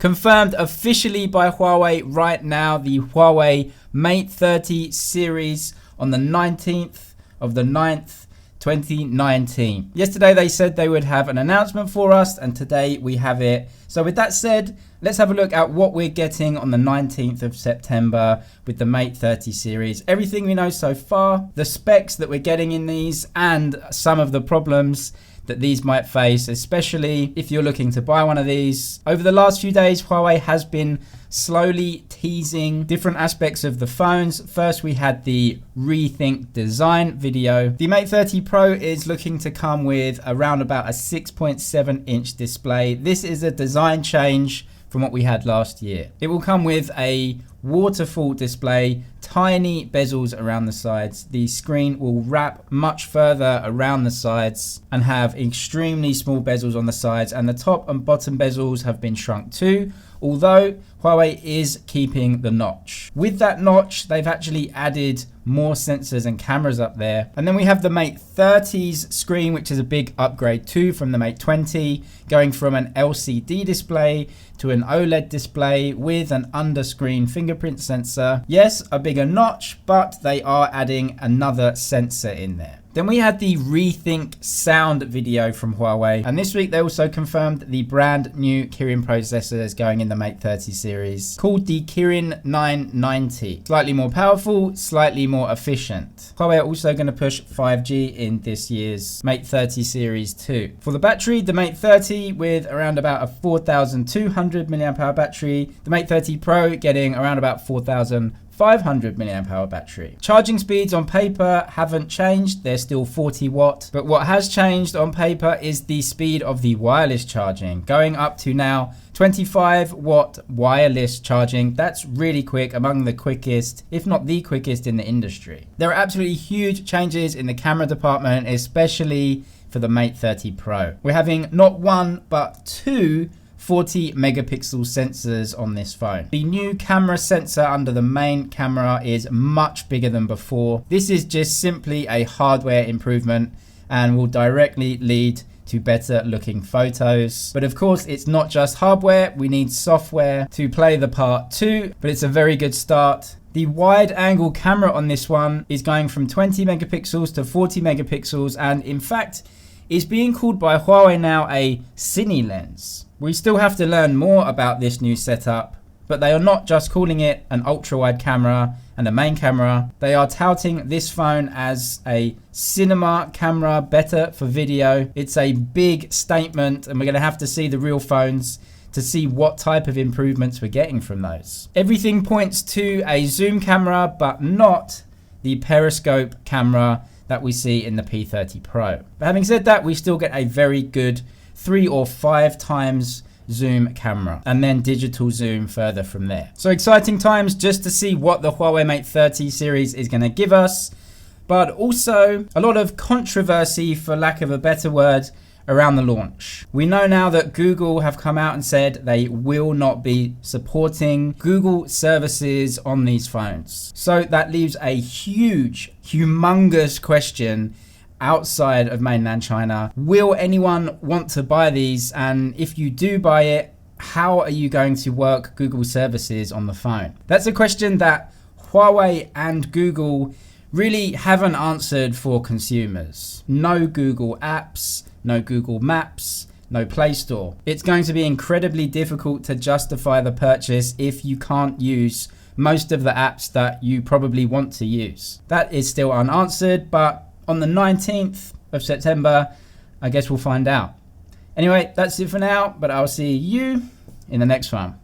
Confirmed officially by Huawei right now, the Huawei Mate 30 series on the 19th of the 9th, 2019. Yesterday they said they would have an announcement for us, and today we have it. So with that said, let's have a look at what we're getting on the 19th of September with the Mate 30 series. Everything we know so far, the specs that we're getting in these, and some of the problems that these might face, especially if you're looking to buy one of these. Over the last few days, Huawei has been slowly teasing different aspects of the phones. First, we had the rethink design video. The Mate 30 Pro is looking to come with around about a 6.7 inch display. This is a design change from what we had last year. It will come with a waterfall display, tiny bezels around the sides. The screen will wrap much further around the sides and have extremely small bezels on the sides, and the top and bottom bezels have been shrunk too, although Huawei is keeping the notch. With that notch, they've actually added more sensors and cameras up there. And then we have the Mate 30's screen, which is a big upgrade too from the Mate 20, going from an LCD display to an OLED display with an under-screen fingerprint sensor. Yes, a bigger notch, but they are adding another sensor in there. Then we had the rethink sound video from Huawei, and this week they also confirmed the brand new Kirin processors going in the Mate 30 series, called the Kirin 990. Slightly more powerful, slightly more efficient. Huawei are also going to push 5G in this year's Mate 30 series too. For the battery, the Mate 30 with around about a 4,200 mAh battery, the Mate 30 Pro getting around about 4,500 mAh battery. Charging speeds on paper haven't changed, they're still 40 watt, but what has changed on paper is the speed of the wireless charging, going up to now 25 watt wireless charging. That's really quick, among the quickest, if not the quickest in the industry. There are absolutely huge changes in the camera department, especially for the Mate 30 Pro. We're having not one, but two 40 megapixel sensors on this phone. The new camera sensor under the main camera is much bigger than before. This is just simply a hardware improvement and will directly lead to better looking photos. But of course, it's not just hardware. We need software to play the part too, but it's a very good start. The wide angle camera on this one is going from 20 megapixels to 40 megapixels, and in fact, is being called by Huawei now a cine lens. We still have to learn more about this new setup, but they are not just calling it an ultra-wide camera and a main camera. They are touting this phone as a cinema camera, better for video. It's a big statement, and we're going to have to see the real phones to see what type of improvements we're getting from those. Everything points to a zoom camera, but not the periscope camera that we see in the P30 Pro. But having said that, we still get a very good 3 or 5 times zoom camera, and then digital zoom further from there. So exciting times just to see what the Huawei Mate 30 series is going to give us, but also a lot of controversy, for lack of a better word, around the launch. We know now that Google have come out and said they will not be supporting Google services on these phones. So that leaves a huge, humongous question outside of mainland China. Will anyone want to buy these? And if you do buy it, how are you going to work Google services on the phone? That's a question that Huawei and Google really haven't answered for consumers. No Google apps, no Google Maps, no Play Store. It's going to be incredibly difficult to justify the purchase if you can't use most of the apps that you probably want to use. That is still unanswered, but on the 19th of September, I guess we'll find out. Anyway, that's it for now, but I'll see you in the next one.